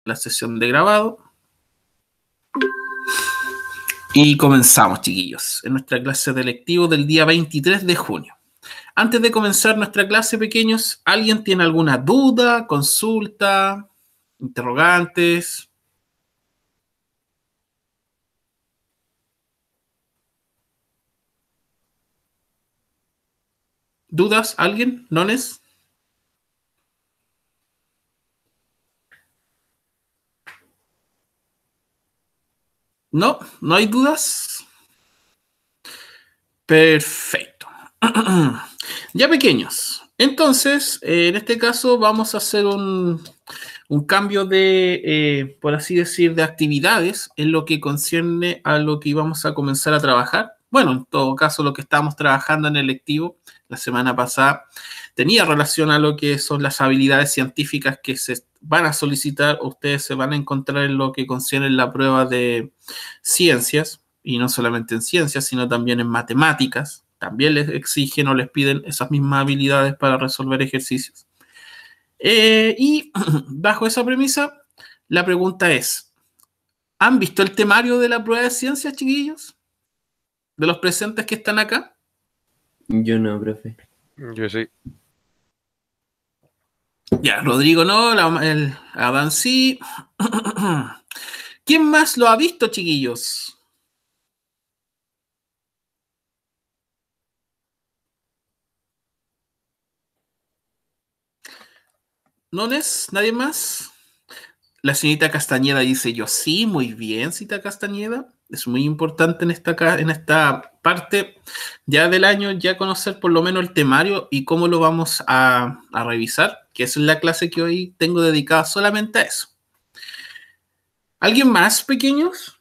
la sesión de grabado. Y comenzamos, chiquillos, en nuestra clase de electivo del día 23 de junio. Antes de comenzar nuestra clase, pequeños, ¿alguien tiene alguna duda, consulta, interrogantes? ¿Dudas? ¿Alguien? ¿Nones? ¿No? ¿No hay dudas? Perfecto. Ya, pequeños. Entonces, en este caso vamos a hacer un cambio de, por así decir, de actividades en lo que concierne a lo que íbamos a comenzar a trabajar. Bueno, en todo caso, lo que estábamos trabajando en el lectivo la semana pasada tenía relación a lo que son las habilidades científicas que se van a solicitar, ustedes se van a encontrar en lo que concierne la prueba de ciencias, y no solamente en ciencias, sino también en matemáticas. También les exigen o les piden esas mismas habilidades para resolver ejercicios. Y bajo esa premisa, la pregunta es, ¿han visto el temario de la prueba de ciencias, chiquillos? ¿De los presentes que están acá? Yo no, profe. Yo sí. Ya, Rodrigo no, Adán sí. ¿Quién más lo ha visto, chiquillos? ¿Nones? ¿Nadie más? La señorita Castañeda dice, yo sí, muy bien, cita Castañeda. Es muy importante en esta parte ya del año, ya conocer por lo menos el temario y cómo lo vamos a revisar, que esa es la clase que hoy tengo dedicada solamente a eso. ¿Alguien más, pequeños?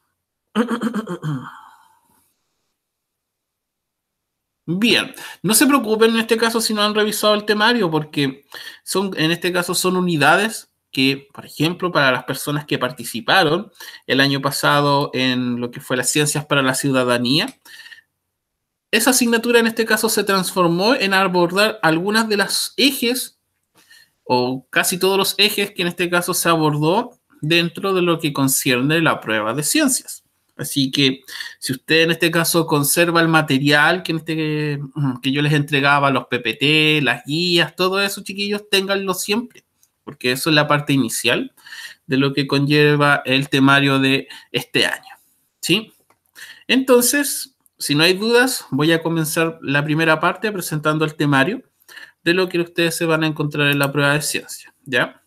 Bien, no se preocupen en este caso si no han revisado el temario, porque en este caso son unidades que, por ejemplo, para las personas que participaron el año pasado en lo que fue las ciencias para la ciudadanía, esa asignatura en este caso se transformó en abordar algunas de las ejes o casi todos los ejes que en este caso se abordó dentro de lo que concierne la prueba de ciencias. Así que si usted en este caso conserva el material que yo les entregaba, los PPT, las guías, todo eso, chiquillos, ténganlo siempre, porque eso es la parte inicial de lo que conlleva el temario de este año. ¿Sí? Entonces, si no hay dudas, voy a comenzar la primera parte presentando el temario de lo que ustedes se van a encontrar en la prueba de ciencia, ¿ya?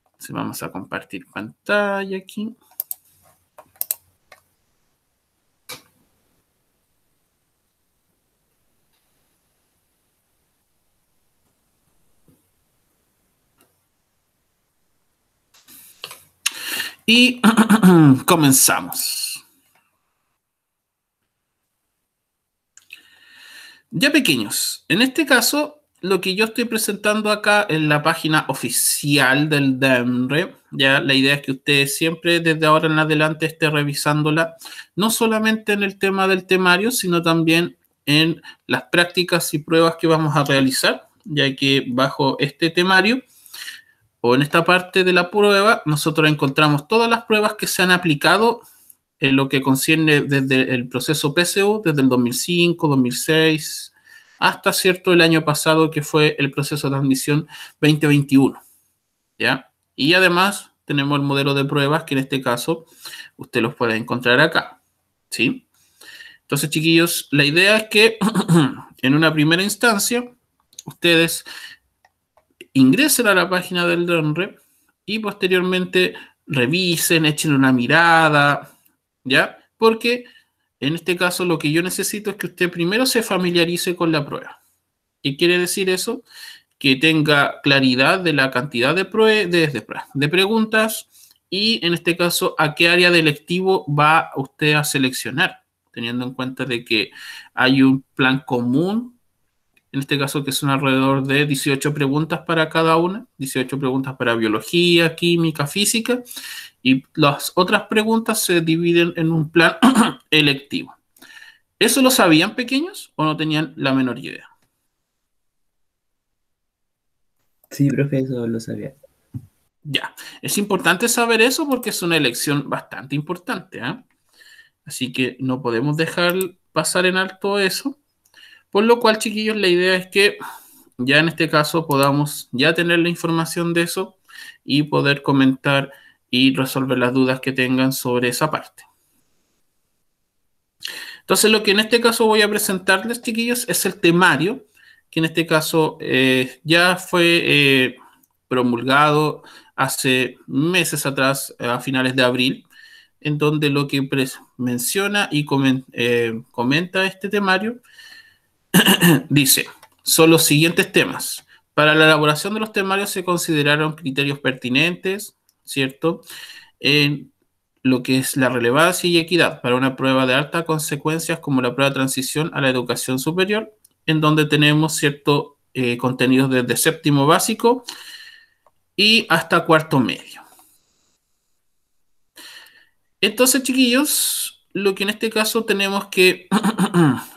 Entonces vamos a compartir pantalla aquí. Y comenzamos. Ya, pequeños, en este caso, lo que yo estoy presentando acá en la página oficial del DEMRE, ya la idea es que ustedes siempre desde ahora en adelante estén revisándola, no solamente en el tema del temario, sino también en las prácticas y pruebas que vamos a realizar, ya que bajo este temario o en esta parte de la prueba, nosotros encontramos todas las pruebas que se han aplicado en lo que concierne desde el proceso PSU, desde el 2005, 2006, hasta cierto el año pasado que fue el proceso de admisión 2021, ¿ya? Y además tenemos el modelo de pruebas que en este caso usted los puede encontrar acá, ¿sí? Entonces, chiquillos, la idea es que en una primera instancia ustedes ingresen a la página del DENRE y posteriormente revisen, echen una mirada, ¿ya? Porque en este caso lo que yo necesito es que usted primero se familiarice con la prueba. ¿Qué quiere decir eso? Que tenga claridad de la cantidad de preguntas y en este caso a qué área de electivo va usted a seleccionar, teniendo en cuenta de que hay un plan común, en este caso que son alrededor de 18 preguntas para cada una, 18 preguntas para biología, química, física, y las otras preguntas se dividen en un plan electivo. ¿Eso lo sabían, pequeños, o no tenían la menor idea? Sí, profe, eso lo sabía. Ya, es importante saber eso porque es una elección bastante importante, ¿eh? Así que no podemos dejar pasar en alto eso. Por lo cual, chiquillos, la idea es que ya en este caso podamos ya tener la información de eso y poder comentar y resolver las dudas que tengan sobre esa parte. Entonces, lo que en este caso voy a presentarles, chiquillos, es el temario, que en este caso ya fue promulgado hace meses atrás, a finales de abril, en donde lo que menciona y comenta este temario dice, son los siguientes temas. Para la elaboración de los temarios se consideraron criterios pertinentes, ¿cierto? En lo que es la relevancia y equidad para una prueba de altas consecuencias como la prueba de transición a la educación superior, en donde tenemos ciertos contenidos desde séptimo básico y hasta cuarto medio. Entonces, chiquillos, lo que en este caso tenemos que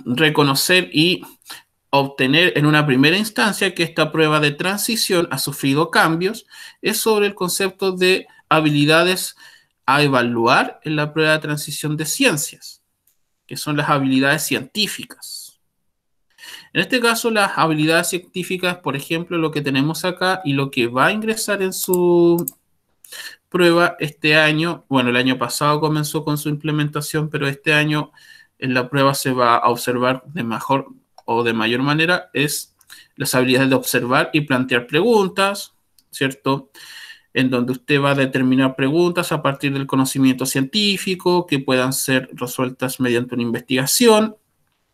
reconocer y obtener en una primera instancia que esta prueba de transición ha sufrido cambios es sobre el concepto de habilidades a evaluar en la prueba de transición de ciencias, que son las habilidades científicas. En este caso, las habilidades científicas, por ejemplo, lo que tenemos acá y lo que va a ingresar en su prueba este año, bueno, el año pasado comenzó con su implementación, pero este año en la prueba se va a observar de mejor o de mayor manera, es las habilidades de observar y plantear preguntas, ¿cierto? En donde usted va a determinar preguntas a partir del conocimiento científico que puedan ser resueltas mediante una investigación.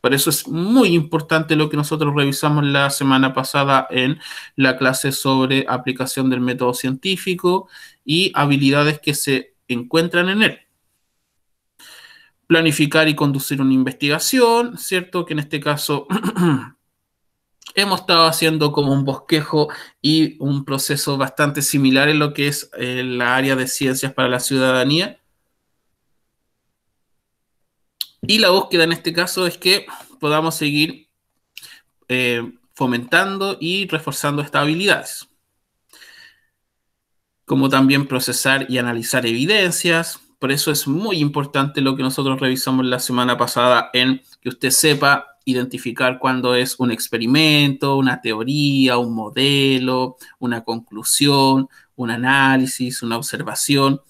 Por eso es muy importante lo que nosotros revisamos la semana pasada en la clase sobre aplicación del método científico y habilidades que se encuentran en él. Planificar y conducir una investigación, ¿cierto? Que en este caso hemos estado haciendo como un bosquejo y un proceso bastante similar en lo que es la área de ciencias para la ciudadanía. Y la búsqueda en este caso es que podamos seguir fomentando y reforzando estas habilidades. Como también procesar y analizar evidencias. Por eso es muy importante lo que nosotros revisamos la semana pasada en que usted sepa identificar cuándo es un experimento, una teoría, un modelo, una conclusión, un análisis, una observación,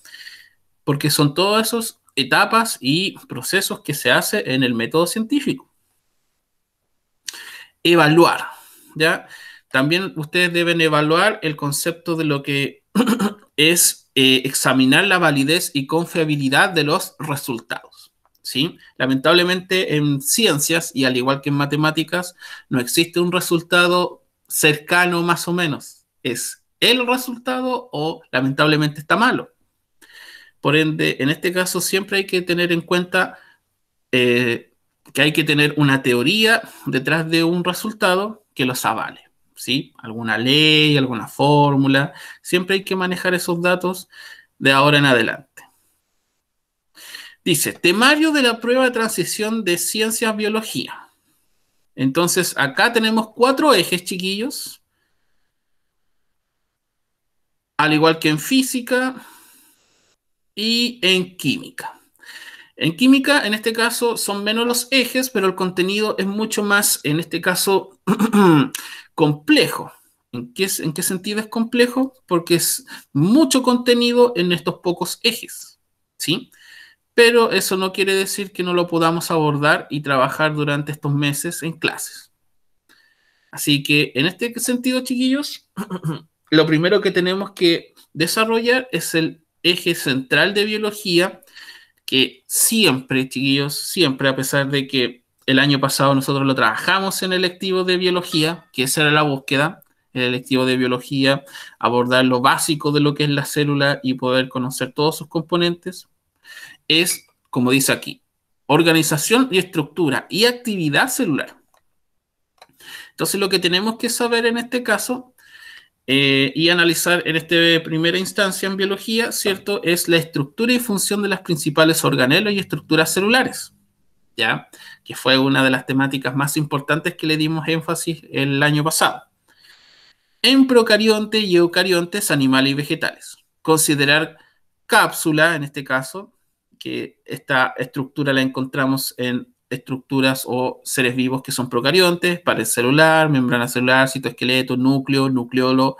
porque son todas esas etapas y procesos que se hace en el método científico. Evaluar, ¿ya? También ustedes deben evaluar el concepto de lo que es examinar la validez y confiabilidad de los resultados, ¿sí? Lamentablemente en ciencias, y al igual que en matemáticas, no existe un resultado cercano más o menos. Es el resultado o lamentablemente está malo. Por ende, en este caso siempre hay que tener en cuenta que hay que tener una teoría detrás de un resultado que los avale, ¿sí? Alguna ley, alguna fórmula. Siempre hay que manejar esos datos de ahora en adelante. Dice, temario de la prueba de transición de ciencias biología. Entonces, acá tenemos 4 ejes, chiquillos. Al igual que en física y en química. En química, en este caso, son menos los ejes, pero el contenido es mucho más, en este caso, complejo. ¿En qué sentido es complejo? Porque es mucho contenido en estos pocos ejes, ¿sí? Pero eso no quiere decir que no lo podamos abordar y trabajar durante estos meses en clases. Así que, en este sentido, chiquillos, lo primero que tenemos que desarrollar es el eje central de biología, que siempre, chiquillos, siempre, a pesar de que el año pasado nosotros lo trabajamos en el electivo de biología, que esa era la búsqueda, el electivo de biología, abordar lo básico de lo que es la célula y poder conocer todos sus componentes, es, como dice aquí, organización y estructura y actividad celular. Entonces, lo que tenemos que saber en este caso y analizar en esta primera instancia en biología, ¿cierto? Es la estructura y función de las principales organelos y estructuras celulares, ¿ya? Que fue una de las temáticas más importantes que le dimos énfasis el año pasado. En procariontes y eucariontes, animales y vegetales. considerar cápsula, en este caso, que esta estructura la encontramos en estructuras o seres vivos que son procariontes, pared celular, membrana celular, citoesqueleto, núcleo, nucleolo,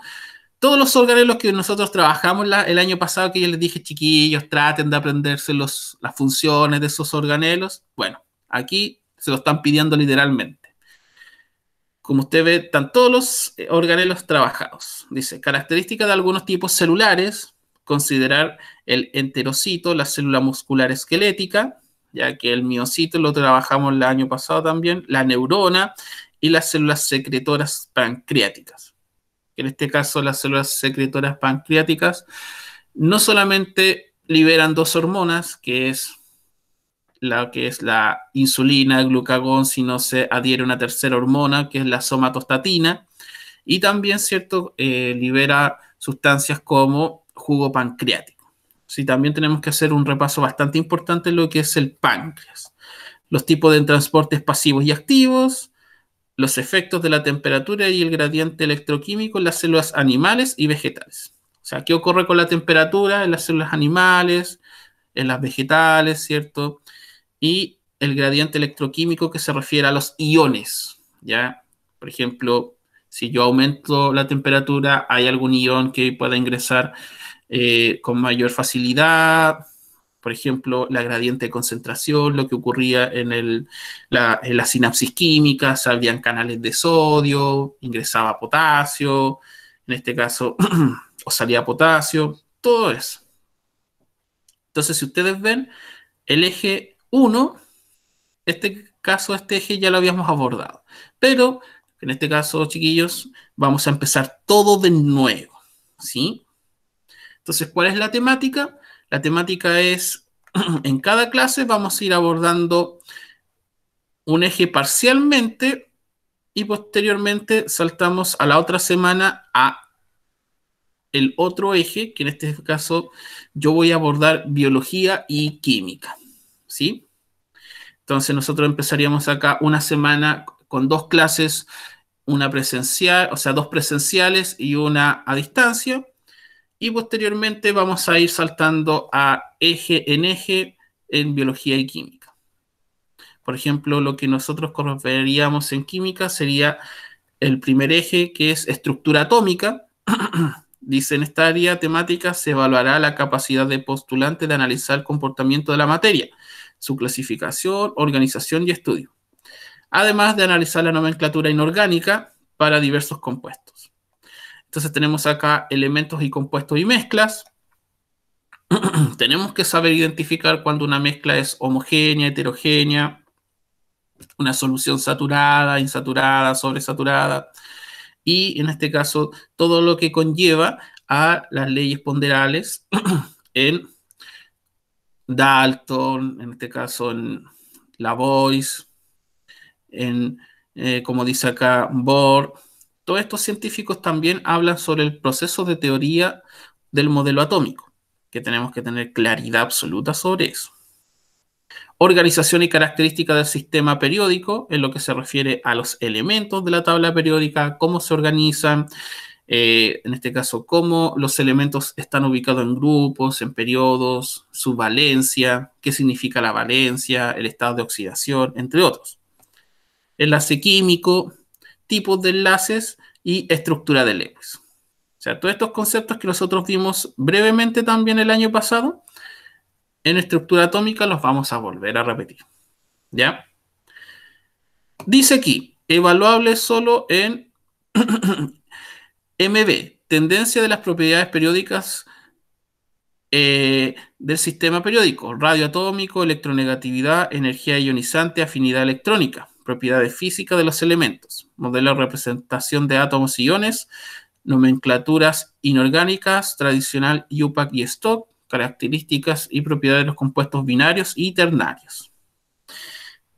todos los organelos que nosotros trabajamos el año pasado, que yo les dije, chiquillos, traten de aprenderse las funciones de esos organelos. Bueno, aquí se lo están pidiendo literalmente. Como usted ve, están todos los organelos trabajados. Dice, características de algunos tipos celulares, considerar el enterocito, la célula muscular esquelética, ya que el miocito lo trabajamos el año pasado también, la neurona y las células secretoras pancreáticas. En este caso, las células secretoras pancreáticas no solamente liberan dos hormonas, que es la insulina, el glucagón, sino se adhiere una tercera hormona, que es la somatostatina, y también, ¿cierto?, libera sustancias como jugo pancreático. Sí, también tenemos que hacer un repaso bastante importante en lo que es el páncreas. Los tipos de transportes pasivos y activos, los efectos de la temperatura y el gradiente electroquímico en las células animales y vegetales. O sea, ¿qué ocurre con la temperatura en las células animales, en las vegetales, ¿cierto? Y el gradiente electroquímico que se refiere a los iones, ¿ya? Por ejemplo, si yo aumento la temperatura, hay algún ion que pueda ingresar con mayor facilidad. Por ejemplo, la gradiente de concentración, lo que ocurría en la sinapsis química, se abrían canales de sodio, ingresaba potasio, en este caso, o salía potasio, todo eso. Entonces, si ustedes ven, el eje 1, este eje ya lo habíamos abordado. Pero, en este caso, chiquillos, vamos a empezar todo de nuevo, ¿sí? Entonces, ¿cuál es la temática? La temática es, en cada clase vamos a ir abordando un eje parcialmente y posteriormente saltamos a la otra semana a el otro eje, que en este caso yo voy a abordar biología y química, ¿sí? Entonces nosotros empezaríamos acá una semana con dos clases, una presencial, o sea, dos presenciales y una a distancia. Y posteriormente vamos a ir saltando a eje en biología y química. Por ejemplo, lo que nosotros veríamos en química sería el primer eje, que es estructura atómica. Dice, en esta área temática se evaluará la capacidad de postulante de analizar el comportamiento de la materia, su clasificación, organización y estudio, además de analizar la nomenclatura inorgánica para diversos compuestos. Entonces tenemos acá elementos y compuestos y mezclas. Tenemos que saber identificar cuando una mezcla es homogénea, heterogénea, una solución saturada, insaturada, sobresaturada, y en este caso todo lo que conlleva a las leyes ponderales en Dalton, en este caso en Lavoisier, como dice acá, Bohr. Todos estos científicos también hablan sobre el proceso de teoría del modelo atómico, que tenemos que tener claridad absoluta sobre eso. Organización y características del sistema periódico, en lo que se refiere a los elementos de la tabla periódica, cómo se organizan, en este caso, cómo los elementos están ubicados en grupos, en periodos, su valencia, qué significa la valencia, el estado de oxidación, entre otros. Enlace químico, tipos de enlaces y estructura de Lewis. O sea, todos estos conceptos que nosotros vimos brevemente también el año pasado, en estructura atómica los vamos a volver a repetir. ¿Ya? Dice aquí, evaluable solo en MB, tendencia de las propiedades periódicas del sistema periódico, radio atómico, electronegatividad, energía ionizante, afinidad electrónica, propiedades físicas de los elementos, modelo de representación de átomos y iones, nomenclaturas inorgánicas, tradicional UPAC y Stock, características y propiedades de los compuestos binarios y ternarios.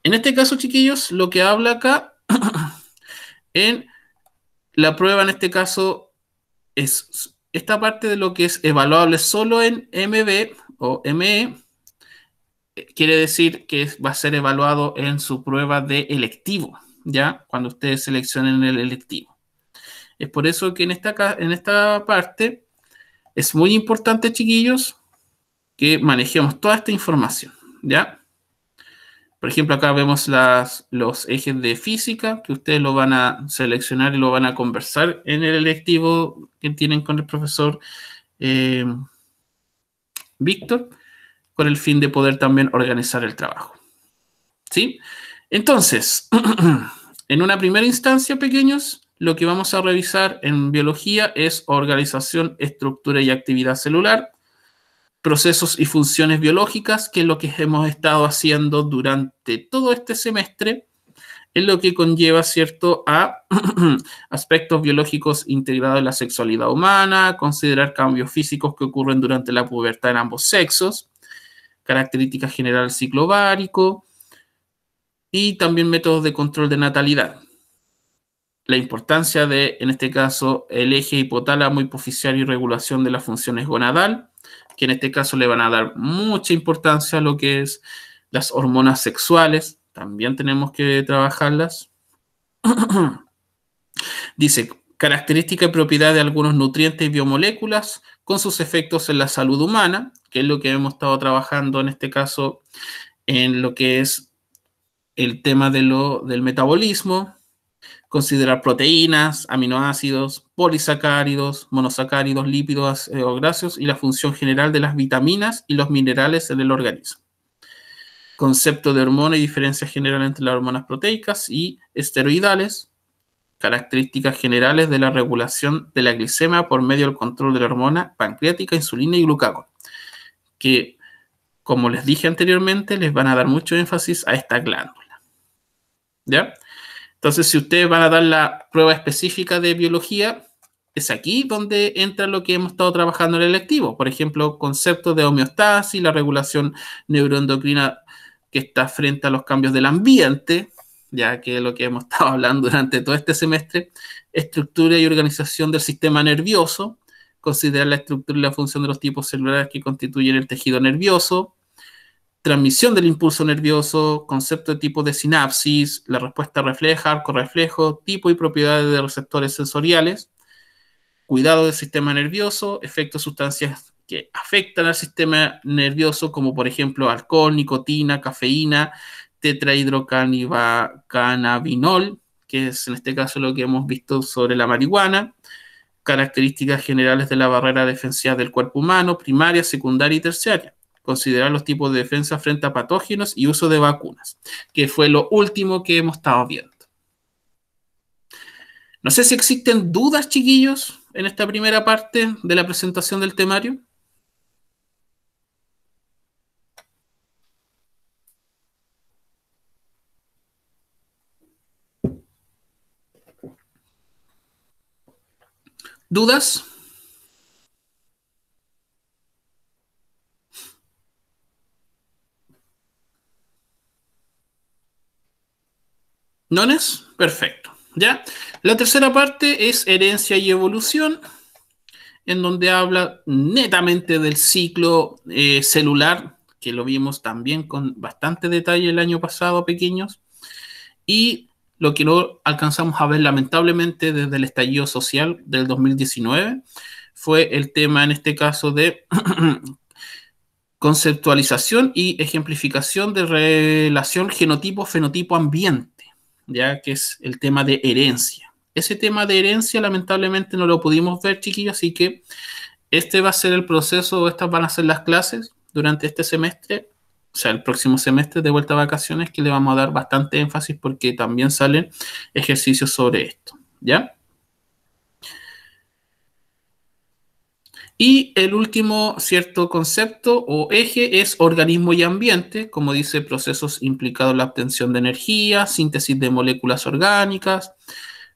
En este caso, chiquillos, lo que habla acá en la prueba, en este caso, es esta parte de lo que es evaluable solo en MB o ME, quiere decir que va a ser evaluado en su prueba de electivo, ¿ya? Cuando ustedes seleccionen el electivo. Es por eso que en esta parte Es muy importante, chiquillos, que manejemos toda esta información, ¿ya? Por ejemplo, acá vemos los ejes de física, que ustedes lo van a seleccionar y lo van a conversar en el electivo que tienen con el profesor eh, Víctor, con el fin de poder también organizar el trabajo. ¿Sí? Entonces, en una primera instancia, pequeños, lo que vamos a revisar en biología es organización, estructura y actividad celular, procesos y funciones biológicas, que es lo que hemos estado haciendo durante todo este semestre, es lo que conlleva, ¿cierto?, a aspectos biológicos integrados en la sexualidad humana, considerar cambios físicos que ocurren durante la pubertad en ambos sexos, características generales del ciclo ovárico y también métodos de control de natalidad. La importancia de, en este caso, el eje hipotálamo hipoficiario y regulación de las funciones gonadal, que en este caso le van a dar mucha importancia a lo que es las hormonas sexuales, también tenemos que trabajarlas. Dice, característica y propiedad de algunos nutrientes y biomoléculas con sus efectos en la salud humana, que es lo que hemos estado trabajando en este caso en lo que es el tema del metabolismo, considerar proteínas, aminoácidos, polisacáridos, monosacáridos, lípidos o grasios y la función general de las vitaminas y los minerales en el organismo. Concepto de hormona y diferencia general entre las hormonas proteicas y esteroidales, características generales de la regulación de la glicemia por medio del control de la hormona pancreática, insulina y glucagón, que, como les dije anteriormente, les van a dar mucho énfasis a esta glándula. ¿Ya? Entonces, si ustedes van a dar la prueba específica de biología, es aquí donde entra lo que hemos estado trabajando en el electivo. Por ejemplo, conceptos de homeostasis, la regulación neuroendocrina que está frente a los cambios del ambiente, ya que es lo que hemos estado hablando durante todo este semestre, estructura y organización del sistema nervioso, considerar la estructura y la función de los tipos celulares que constituyen el tejido nervioso, transmisión del impulso nervioso, concepto de tipo de sinapsis, la respuesta refleja, arco reflejo, tipo y propiedades de receptores sensoriales, cuidado del sistema nervioso, efectos de sustancias que afectan al sistema nervioso, como por ejemplo alcohol, nicotina, cafeína, tetrahidrocannabinol, que es en este caso lo que hemos visto sobre la marihuana, características generales de la barrera defensiva del cuerpo humano, primaria, secundaria y terciaria, considerar los tipos de defensa frente a patógenos y uso de vacunas, que fue lo último que hemos estado viendo. No sé si existen dudas, chiquillos, en esta primera parte de la presentación del temario. ¿Dudas? ¿Nones? Perfecto. ¿Ya? La tercera parte es herencia y evolución, en donde habla netamente del ciclo celular, que lo vimos también con bastante detalle el año pasado, pequeños, y lo que no alcanzamos a ver lamentablemente desde el estallido social del 2019 fue el tema en este caso de conceptualización y ejemplificación de relación genotipo-fenotipo-ambiente, ya que es el tema de herencia. Ese tema de herencia lamentablemente no lo pudimos ver, chiquillos, así que este va a ser el proceso, estas van a ser las clases durante este semestre, o sea, el próximo semestre de vuelta a vacaciones, que le vamos a dar bastante énfasis porque también salen ejercicios sobre esto, ¿ya? Y el último cierto concepto o eje es organismo y ambiente, como dice, procesos implicados en la obtención de energía, síntesis de moléculas orgánicas,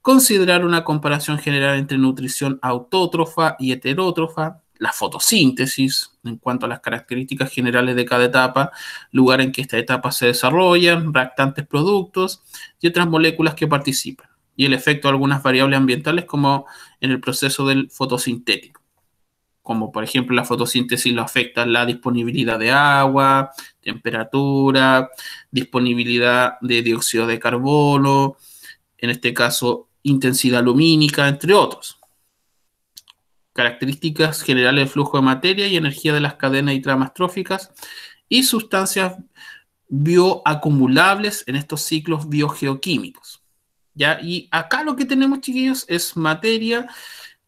considerar una comparación general entre nutrición autótrofa y heterótrofa, la fotosíntesis en cuanto a las características generales de cada etapa, lugar en que esta etapa se desarrollan, reactantes productos y otras moléculas que participan, y el efecto de algunas variables ambientales como en el proceso del fotosintético, como por ejemplo la fotosíntesis lo afecta la disponibilidad de agua, temperatura, disponibilidad de dióxido de carbono, en este caso intensidad lumínica, entre otros. características generales del flujo de materia y energía de las cadenas y tramas tróficas y sustancias bioacumulables en estos ciclos biogeoquímicos. ¿Ya? Y acá lo que tenemos, chiquillos, es materia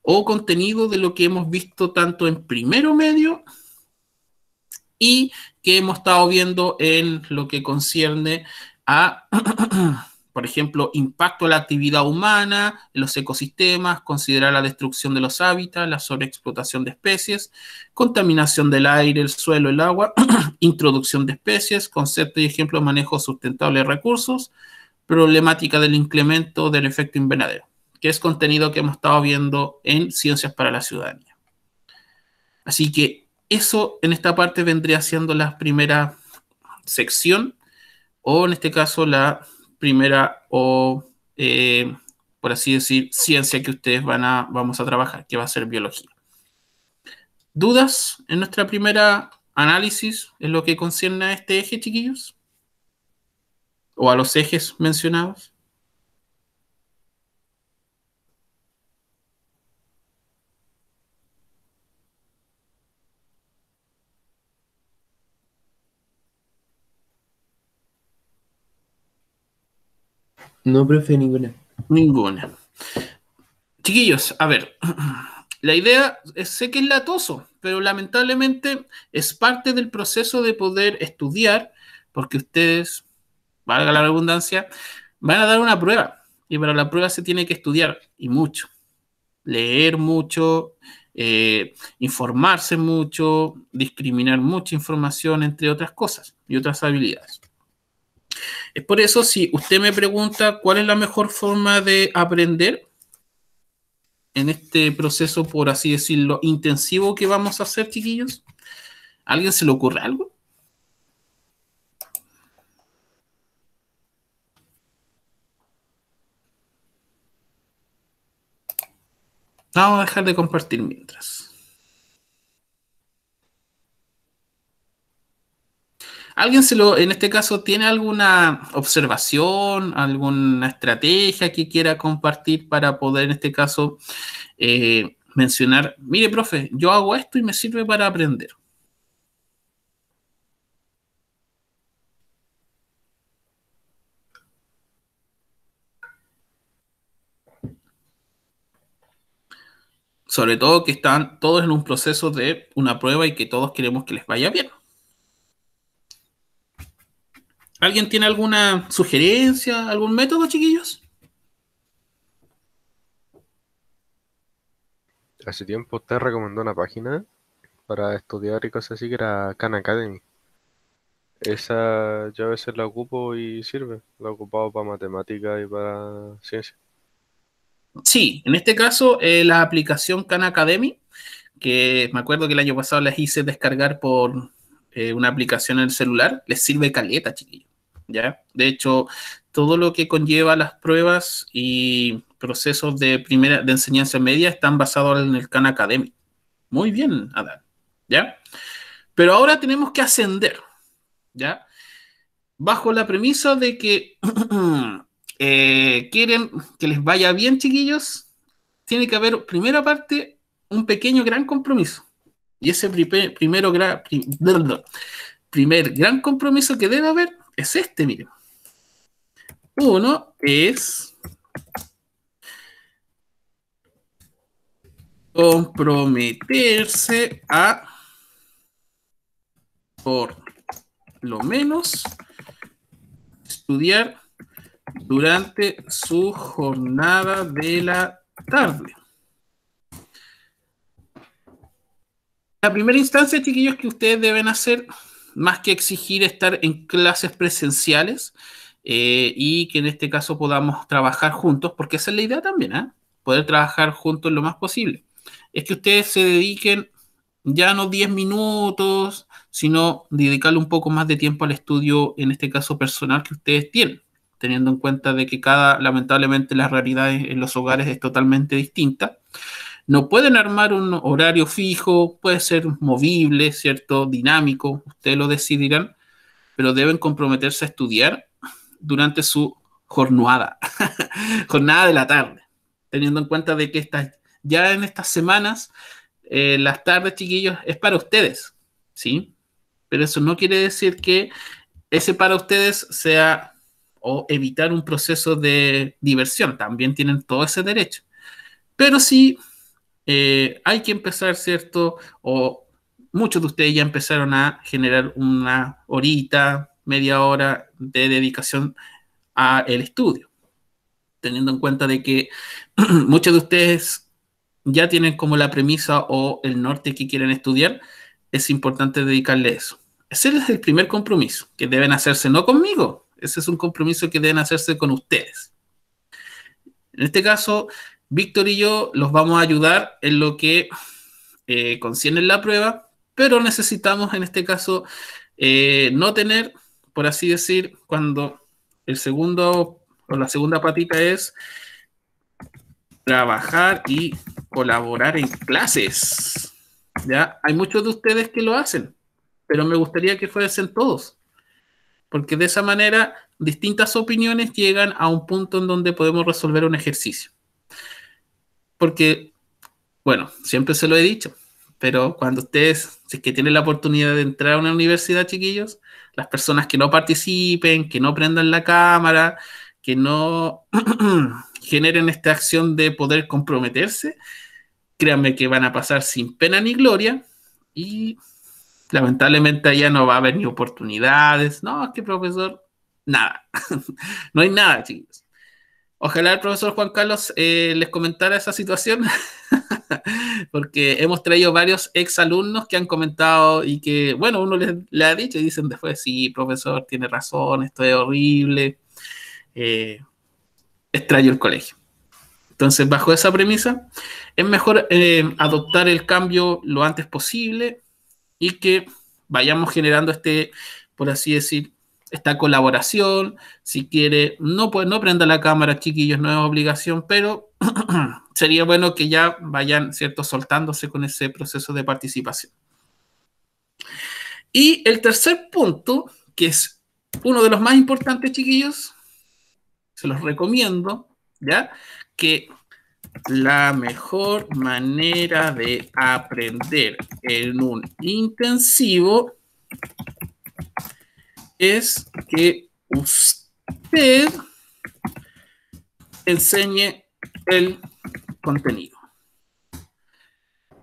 o contenido de lo que hemos visto tanto en primero medio y que hemos estado viendo en lo que concierne a, por ejemplo, impacto a la actividad humana en los ecosistemas, considerar la destrucción de los hábitats, la sobreexplotación de especies, contaminación del aire, el suelo, el agua, introducción de especies, concepto y ejemplo de manejo sustentable de recursos, problemática del incremento del efecto invernadero, que es contenido que hemos estado viendo en Ciencias para la Ciudadanía. Así que eso en esta parte vendría siendo la primera sección, o en este caso la primera, o por así decir, ciencia que ustedes vamos a trabajar, que va a ser biología. ¿Dudas en nuestra primera análisis en lo que concierne a este eje, chiquillos? ¿O a los ejes mencionados? No, profe, ninguna. Ninguna. Chiquillos, a ver, la idea sé que es latoso, pero lamentablemente es parte del proceso de poder estudiar, porque ustedes, valga la redundancia, van a dar una prueba, y para la prueba se tiene que estudiar, y mucho, leer mucho, informarse mucho, discriminar mucha información, entre otras cosas, y otras habilidades. Es por eso, si usted me pregunta cuál es la mejor forma de aprender en este proceso, por así decirlo, intensivo que vamos a hacer, chiquillos, ¿a alguien se le ocurre algo? Vamos a dejar de compartir mientras. ¿Alguien en este caso, tiene alguna observación, alguna estrategia que quiera compartir para poder, en este caso, mencionar, mire, profe, yo hago esto y me sirve para aprender? Sobre todo que están todos en un proceso de una prueba y que todos queremos que les vaya bien. ¿Alguien tiene alguna sugerencia, algún método, chiquillos? Hace tiempo usted recomendó una página para estudiar y cosas así que era Khan Academy. Esa yo a veces la ocupo y sirve. La he ocupado para matemáticas y para ciencia. Sí, en este caso, la aplicación Khan Academy, que me acuerdo que el año pasado las hice descargar por una aplicación en el celular, les sirve caleta, chiquillos. ¿Ya? De hecho, todo lo que conlleva las pruebas y procesos de enseñanza media están basados en el Khan Academy. Muy bien, Adán. ¿Ya? Pero ahora tenemos que ascender, ¿ya? Bajo la premisa de que quieren que les vaya bien, chiquillos, tiene que haber, primera parte, un pequeño gran compromiso. Y ese primer gran compromiso que debe haber es este, miren. Uno es comprometerse a, por lo menos, estudiar durante su jornada de la tarde. La primera instancia, chiquillos, que ustedes deben hacer, más que exigir estar en clases presenciales, y que en este caso podamos trabajar juntos, porque esa es la idea también, ¿eh? Poder trabajar juntos lo más posible. Es que ustedes se dediquen ya no 10 minutos, sino dedicarle un poco más de tiempo al estudio, en este caso personal, que ustedes tienen, teniendo en cuenta de que lamentablemente, la realidad en los hogares es totalmente distinta. No pueden armar un horario fijo, puede ser movible, ¿cierto? Dinámico, ustedes lo decidirán, pero deben comprometerse a estudiar durante su jornada, jornada de la tarde, teniendo en cuenta de que ya en estas semanas las tardes, chiquillos, es para ustedes, ¿sí? Pero eso no quiere decir que ese para ustedes sea o evitar un proceso de diversión. También tienen todo ese derecho. Pero sí hay que empezar, ¿cierto? O muchos de ustedes ya empezaron a generar una horita, media hora de dedicación al estudio, teniendo en cuenta de que muchos de ustedes ya tienen como la premisa o el norte que quieren estudiar, es importante dedicarle eso. Ese es el primer compromiso que deben hacerse, no conmigo, ese es un compromiso que deben hacerse con ustedes. En este caso, Víctor y yo los vamos a ayudar en lo que concierne la prueba, pero necesitamos en este caso no tener, por así decir, cuando el segundo o la segunda patita es trabajar y colaborar en clases. ¿Ya? Hay muchos de ustedes que lo hacen, pero me gustaría que fuesen todos, porque de esa manera distintas opiniones llegan a un punto en donde podemos resolver un ejercicio. Porque, bueno, siempre se lo he dicho, pero cuando ustedes, si es que tienen la oportunidad de entrar a una universidad, chiquillos, las personas que no participen, que no prendan la cámara, que no generen esta acción de poder comprometerse, créanme que van a pasar sin pena ni gloria y lamentablemente allá no va a haber ni oportunidades. No, es que profesor, nada. No hay nada, chicos. Ojalá el profesor Juan Carlos les comentara esa situación, porque hemos traído varios exalumnos que han comentado y que, bueno, uno le ha dicho y dicen después, sí, profesor, tiene razón, esto es horrible, extraño el colegio. Entonces, bajo esa premisa, es mejor adoptar el cambio lo antes posible y que vayamos generando por así decir, esta colaboración. Si quiere, no, pues no prenda la cámara, chiquillos, no es obligación, pero sería bueno que ya vayan, ¿cierto?, soltándose con ese proceso de participación. Y el tercer punto, que es uno de los más importantes, chiquillos, se los recomiendo, ¿ya? Que la mejor manera de aprender en un intensivo es que usted enseñe el contenido.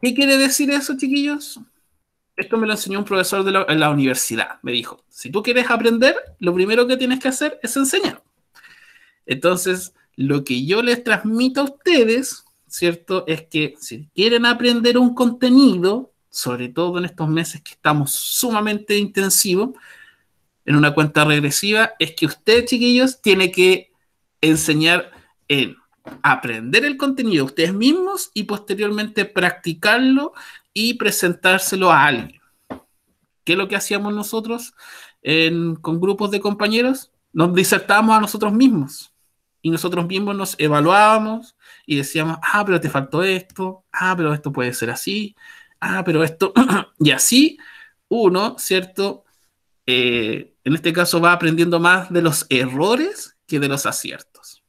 ¿Qué quiere decir eso, chiquillos? Esto me lo enseñó un profesor en la universidad. Me dijo, si tú quieres aprender, lo primero que tienes que hacer es enseñar. Entonces, lo que yo les transmito a ustedes, ¿cierto? Es que si quieren aprender un contenido, sobre todo en estos meses que estamos sumamente intensivos, en una cuenta regresiva, es que usted, chiquillos, tiene que enseñar en aprender el contenido ustedes mismos y posteriormente practicarlo y presentárselo a alguien. ¿Qué es lo que hacíamos nosotros con grupos de compañeros? Nos disertábamos a nosotros mismos y nosotros mismos nos evaluábamos y decíamos, pero te faltó esto, pero esto puede ser así, pero esto, y así uno, ¿cierto? En este caso va aprendiendo más de los errores que de los aciertos.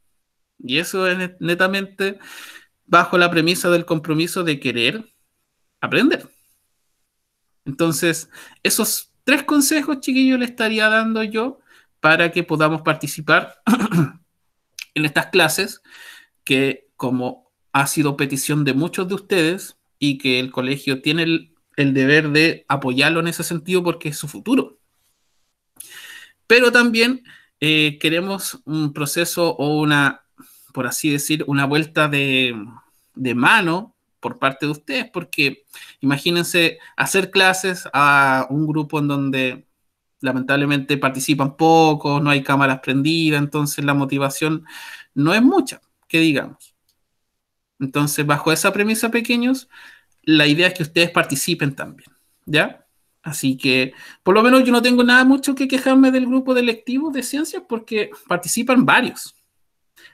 Y eso es netamente bajo la premisa del compromiso de querer aprender. Entonces, esos 3 consejos, chiquillos, le estaría dando yo para que podamos participar en estas clases que, como ha sido petición de muchos de ustedes y que el colegio tiene el deber de apoyarlo en ese sentido porque es su futuro. Pero también queremos un proceso o por así decir, una vuelta de mano por parte de ustedes, porque imagínense hacer clases a un grupo en donde lamentablemente participan pocos, no hay cámaras prendidas, entonces la motivación no es mucha, que digamos. Entonces, bajo esa premisa, pequeños, la idea es que ustedes participen también, ¿ya? Así que, por lo menos yo no tengo nada mucho que quejarme del grupo de electivos de ciencias porque participan varios.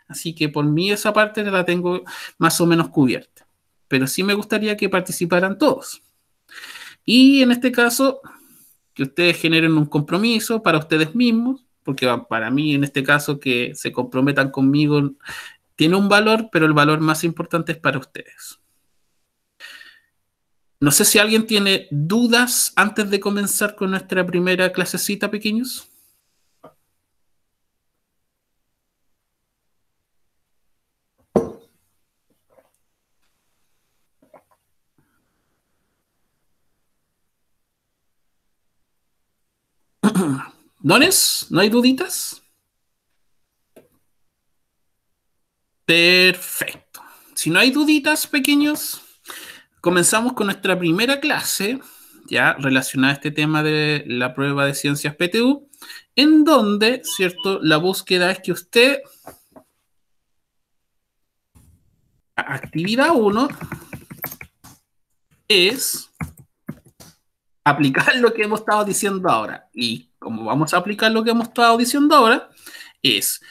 Así que por mí esa parte la tengo más o menos cubierta. Pero sí me gustaría que participaran todos. Y en este caso, que ustedes generen un compromiso para ustedes mismos, porque para mí en este caso que se comprometan conmigo tiene un valor, pero el valor más importante es para ustedes. No sé si alguien tiene dudas antes de comenzar con nuestra primera clasecita, pequeños. ¿Dones? ¿No hay duditas? Perfecto. Si no hay duditas, pequeños, comenzamos con nuestra primera clase, ya relacionada a este tema de la prueba de ciencias PTU, en donde, ¿cierto? La búsqueda es que usted, actividad 1, es aplicar lo que hemos estado diciendo ahora. Y como vamos a aplicar lo que hemos estado diciendo ahora, es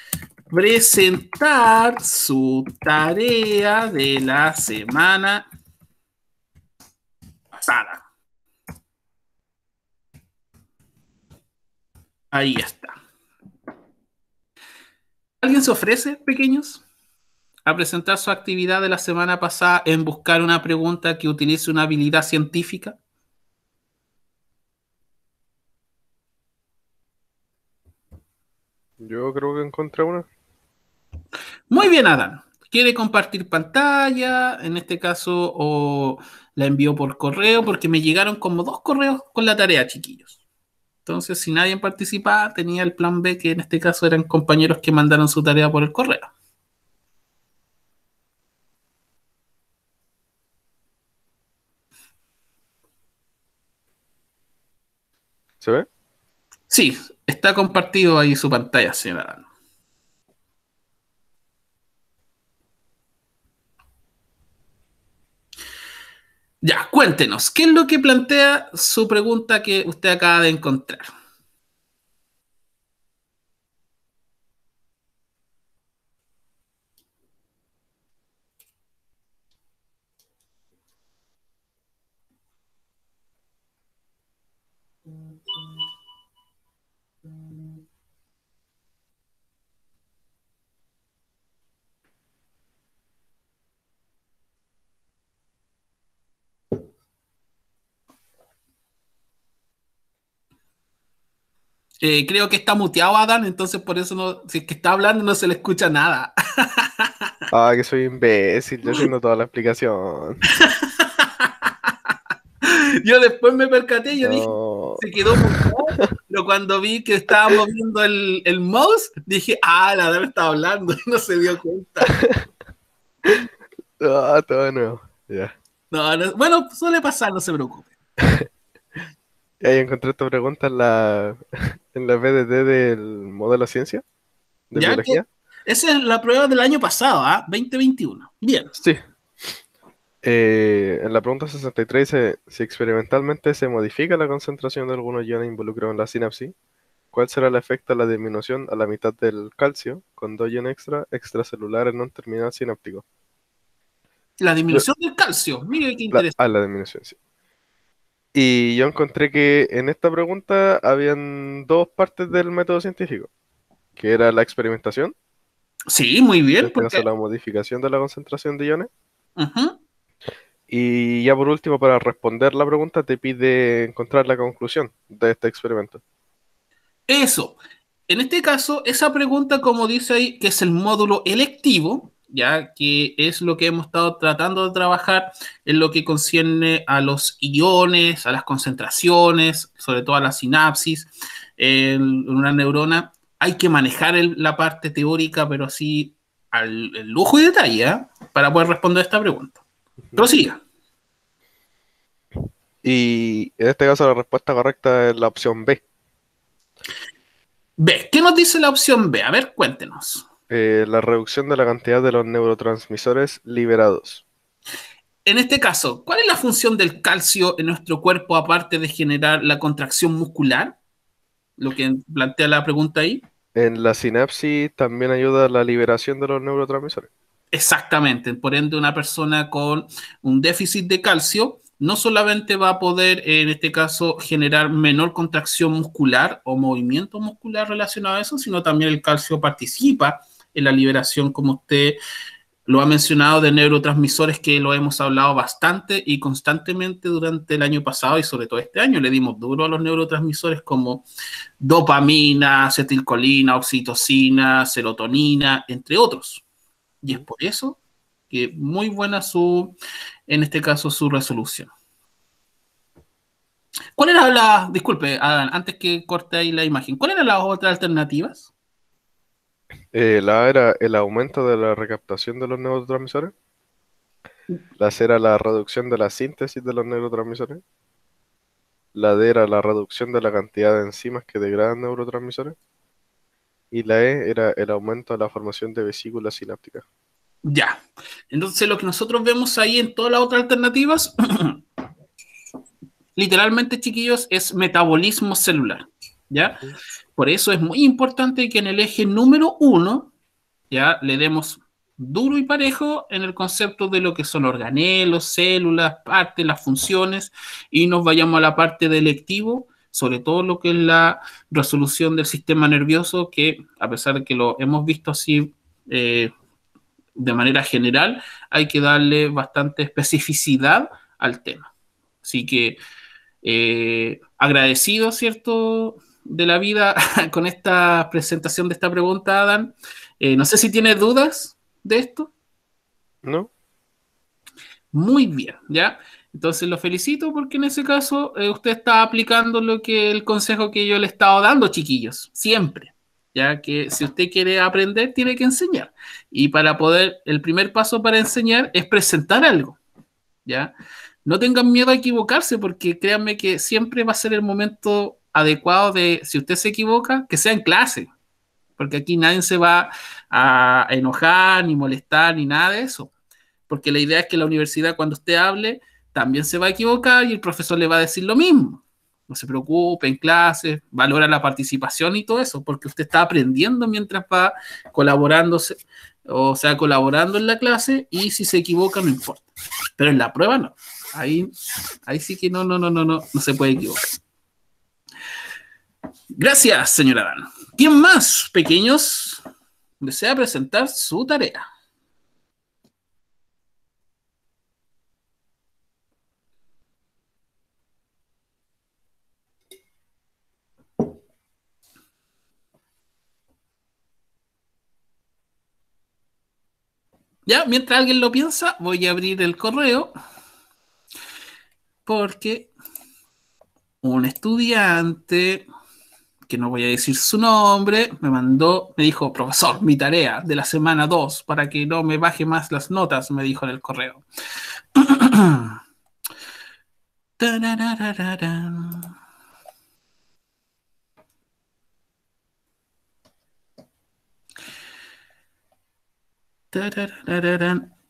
presentar su tarea de la semana pasada. Ahí está. ¿Alguien se ofrece, pequeños, a presentar su actividad de la semana pasada en buscar una pregunta que utilice una habilidad científica? Yo creo que encontré una. Muy bien, Adán. ¿Quiere compartir pantalla? En este caso, o la envió por correo, porque me llegaron como 2 correos con la tarea, chiquillos. Entonces, si nadie participaba, tenía el plan B, que en este caso eran compañeros que mandaron su tarea por el correo. ¿Se ve? Sí, está compartido ahí su pantalla, señora Adán. Ya, cuéntenos, ¿qué es lo que plantea su pregunta que usted acaba de encontrar? Creo que está muteado Adán, entonces por eso no, si es que está hablando no se le escucha nada. Ah, que soy imbécil, yo haciendo toda la explicación. Yo después me percaté y yo dije, No. se quedó muteado, pero cuando vi que estaba moviendo el mouse, dije, la Adán está hablando y no se dio cuenta. Ah, todo de nuevo. Ya. Bueno, suele pasar, no se preocupe. Y ahí encontré esta pregunta en la, en la PDT del modelo ciencia de Ya que biología. esa es la prueba del año pasado, 2021. Bien. Sí. En la pregunta 63 dice, si experimentalmente se modifica la concentración de algunos iones involucrados en la sinapsis, ¿cuál será el efecto de la disminución a la mitad del calcio con 2 iones extracelulares en un terminal sináptico? La Yo- disminución del calcio. Mire qué interesante. la disminución, sí. Y yo encontré que en esta pregunta habían 2 partes del método científico, que era la experimentación, Sí, muy en bien, este porque... caso la modificación de la concentración de iones, Ujú. y ya por último, para responder la pregunta, te pide encontrar la conclusión de este experimento. Eso. En este caso, esa pregunta, como dice ahí, que es el módulo electivo, ya que es lo que hemos estado tratando de trabajar en lo que concierne a los iones, a las concentraciones, sobre todo a la sinapsis en una neurona. Hay que manejar la parte teórica, pero así al el lujo y detalle, para poder responder esta pregunta. Prosiga. Y en este caso la respuesta correcta es la opción B. B. ¿Qué nos dice la opción B? A ver, cuéntenos. La reducción de la cantidad de los neurotransmisores liberados. En este caso, ¿cuál es la función del calcio en nuestro cuerpo aparte de generar la contracción muscular? Lo que plantea la pregunta ahí. En la sinapsis también ayuda a la liberación de los neurotransmisores. Exactamente. Por ende, una persona con un déficit de calcio no solamente va a poder, en este caso, generar menor contracción muscular o movimiento muscular relacionado a eso, sino también el calcio participa en la liberación, como usted Lo ha mencionado de neurotransmisores que lo hemos hablado bastante y constantemente durante el año pasado y sobre todo este año. Le dimos duro a los neurotransmisores como dopamina, acetilcolina, oxitocina, serotonina, entre otros. Y es por eso que muy buena en este caso, su resolución. ¿Cuál era disculpe, Adán, antes que corte ahí la imagen, ¿cuáles eran las otras alternativas? La A era el aumento de la recaptación de los neurotransmisores. La C era la reducción de la síntesis de los neurotransmisores. La D era la reducción de la cantidad de enzimas que degradan neurotransmisores. Y la E era el aumento de la formación de vesículas sinápticas. Ya. Entonces, lo que nosotros vemos ahí en todas las otras alternativas, literalmente, chiquillos, es metabolismo celular. ¿Ya? Por eso es muy importante que en el eje número 1, ya le demos duro y parejo en el concepto de lo que son organelos, células, partes, las funciones, y nos vayamos a la parte del electivo, sobre todo lo que es la resolución del sistema nervioso, que a pesar de que lo hemos visto así de manera general, hay que darle bastante especificidad al tema. Así que agradecido, ¿cierto?, de la vida con esta presentación de esta pregunta, Adán. No sé si tiene dudas de esto. ¿No? Muy bien, ¿ya? Entonces lo felicito porque en ese caso usted está aplicando el consejo que yo le he estado dando, chiquillos, siempre. Ya que si usted quiere aprender, tiene que enseñar. Y para poder, el primer paso para enseñar es presentar algo, ¿ya? No tengan miedo a equivocarse porque créanme que siempre va a ser el momento adecuado de, si usted se equivoca, que sea en clase, porque aquí nadie se va a enojar, ni molestar, ni nada de eso, porque la idea es que la universidad cuando usted hable también se va a equivocar y el profesor le va a decir lo mismo. No se preocupe en clase, valora la participación y todo eso, porque usted está aprendiendo mientras va colaborándose, o sea, colaborando en la clase, y si se equivoca no importa. Pero en la prueba no. Ahí sí que no se puede equivocar. Gracias, señora Dan. ¿Quién más, pequeños, desea presentar su tarea? Ya, mientras alguien lo piensa, voy a abrir el correo porque un estudiante, que no voy a decir su nombre, me dijo, profesor, mi tarea de la semana 2 para que no me baje más las notas, me dijo en el correo.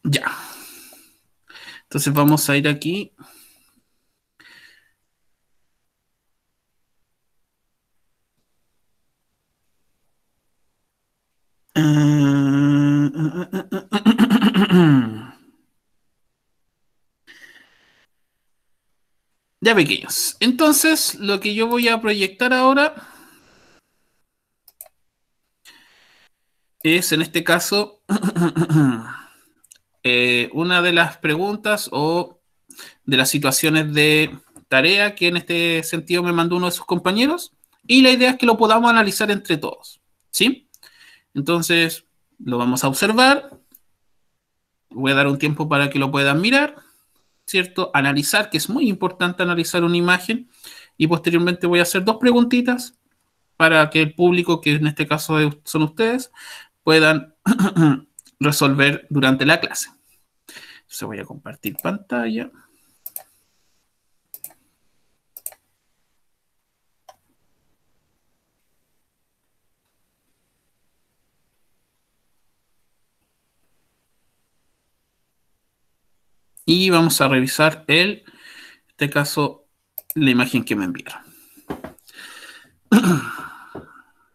Ya. Entonces vamos a ir aquí. Ya, pequeños. Entonces, lo que yo voy a proyectar ahora es, en este caso, una de las preguntas o de las situaciones de tarea que en este sentido me mandó uno de sus compañeros, y la idea es que lo podamos analizar entre todos, ¿sí? Entonces, lo vamos a observar, voy a dar un tiempo para que lo puedan mirar, ¿cierto? Analizar, que es muy importante analizar una imagen, y posteriormente voy a hacer dos preguntitas para que el público, que en este caso son ustedes, puedan resolver durante la clase. Entonces voy a compartir pantalla. Y vamos a revisar en este caso, la imagen que me enviaron.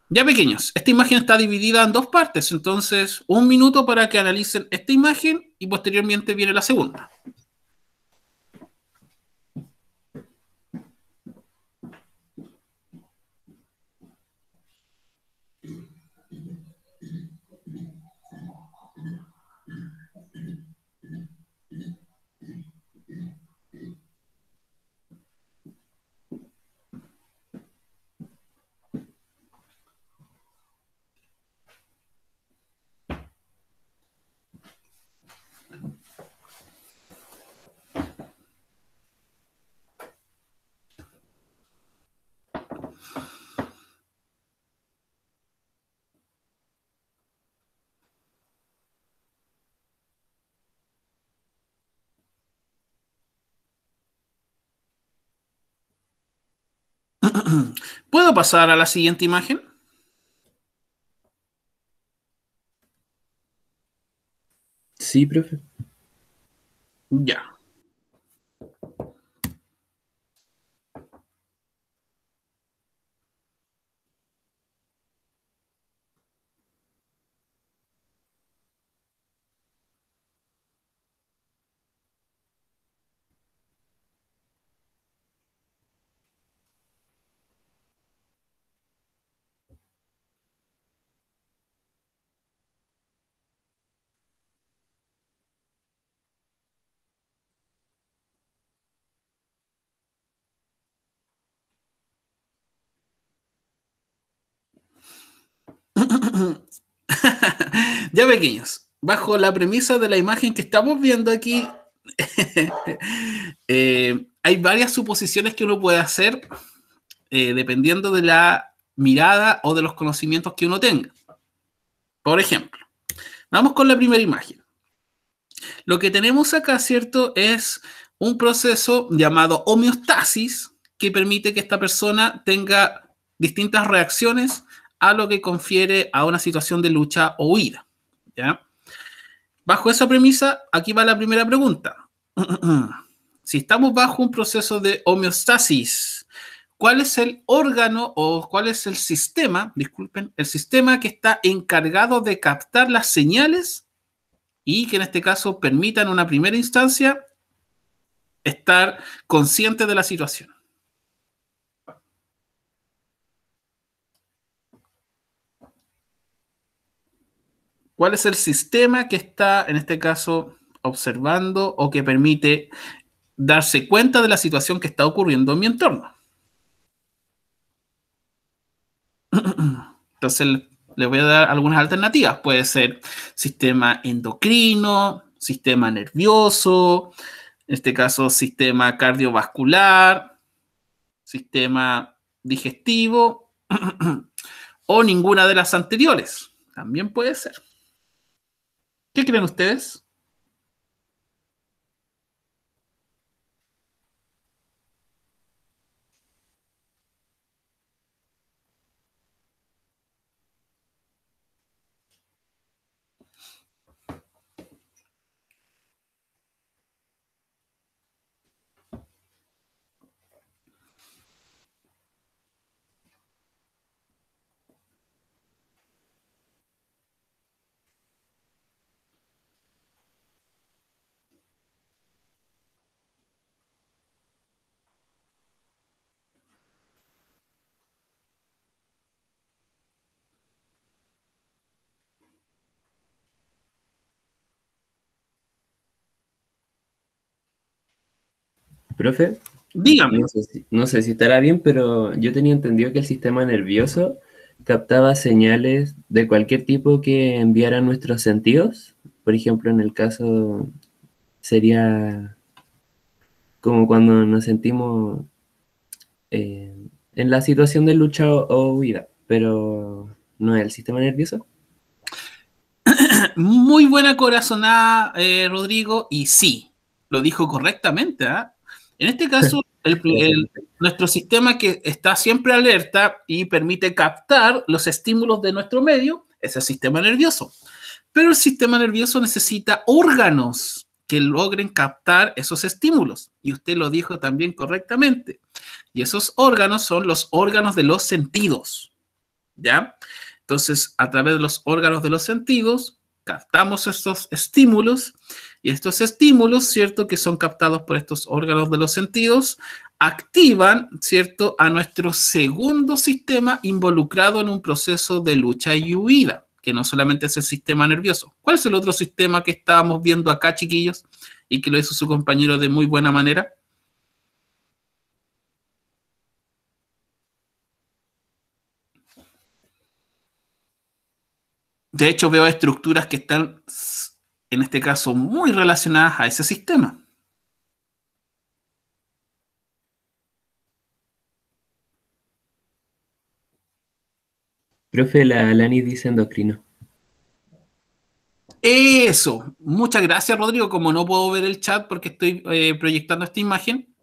Ya, pequeños, esta imagen está dividida en dos partes, entonces un minuto para que analicen esta imagen y posteriormente viene la segunda. ¿Puedo pasar a la siguiente imagen? Sí, profe. Ya. Ya, pequeños, bajo la premisa de la imagen que estamos viendo aquí, hay varias suposiciones que uno puede hacer dependiendo de la mirada o de los conocimientos que uno tenga. Por ejemplo, vamos con la primera imagen. Lo que tenemos acá, ¿cierto? Es un proceso llamado homeostasis que permite que esta persona tenga distintas reacciones a lo que confiere a una situación de lucha o huida. ¿Ya? Bajo esa premisa, aquí va la primera pregunta. Si estamos bajo un proceso de homeostasis, ¿cuál es el órgano o cuál es el sistema, disculpen, el sistema que está encargado de captar las señales y que en este caso permita en una primera instancia estar consciente de la situación? ¿Cuál es el sistema que está en este caso observando o que permite darse cuenta de la situación que está ocurriendo en mi entorno? Entonces, les voy a dar algunas alternativas. Puede ser sistema endocrino, sistema nervioso, en este caso sistema cardiovascular, sistema digestivo o ninguna de las anteriores. También puede ser. ¿Qué creen ustedes? Profe, Dígame. no sé si estará bien, pero yo tenía entendido que el sistema nervioso captaba señales de cualquier tipo que enviaran nuestros sentidos. Por ejemplo, en el caso sería como cuando nos sentimos eh, en la situación de lucha o huida, pero no es el sistema nervioso. Muy buena corazonada, Rodrigo, y sí, lo dijo correctamente. ¿Eh? En este caso, Gracias. nuestro sistema que está siempre alerta y permite captar los estímulos de nuestro medio es el sistema nervioso. Pero el sistema nervioso necesita órganos que logren captar esos estímulos. Y usted lo dijo también correctamente. Y esos órganos son los órganos de los sentidos. ¿Ya? Entonces, a través de los órganos de los sentidos, captamos estos estímulos y estos estímulos, ¿cierto? Que son captados por estos órganos de los sentidos, activan, ¿cierto? A nuestro segundo sistema involucrado en un proceso de lucha y huida, que no solamente es el sistema nervioso. ¿Cuál es el otro sistema que estábamos viendo acá, chiquillos? Y que lo hizo su compañero de muy buena manera. De hecho, veo estructuras que están, en este caso, muy relacionadas a ese sistema. Profe, la Lani dice endocrino. Eso. Muchas gracias, Rodrigo. Como no puedo ver el chat porque estoy proyectando esta imagen,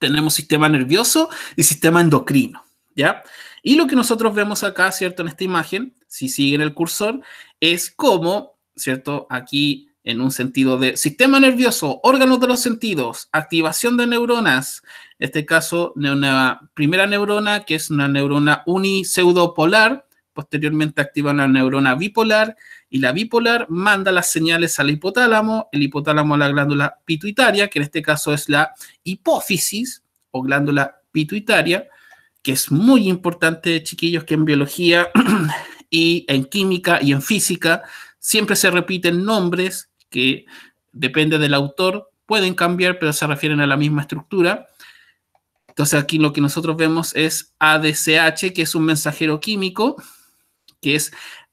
tenemos sistema nervioso y sistema endocrino, ¿ya? Y lo que nosotros vemos acá, ¿cierto? En esta imagen, si siguen el cursor, es como, ¿cierto? Aquí en un sentido de sistema nervioso, órganos de los sentidos, activación de neuronas, en este caso, una primera neurona, que es una neurona unipseudopolar, posteriormente activa una neurona bipolar, y la bipolar manda las señales al hipotálamo, el hipotálamo a la glándula pituitaria, que en este caso es la hipófisis o glándula pituitaria, que es muy importante, chiquillos, que en biología y en química y en física siempre se repiten nombres que depende del autor, pueden cambiar, pero se refieren a la misma estructura. Entonces aquí lo que nosotros vemos es ADCH, que es un mensajero químico, que es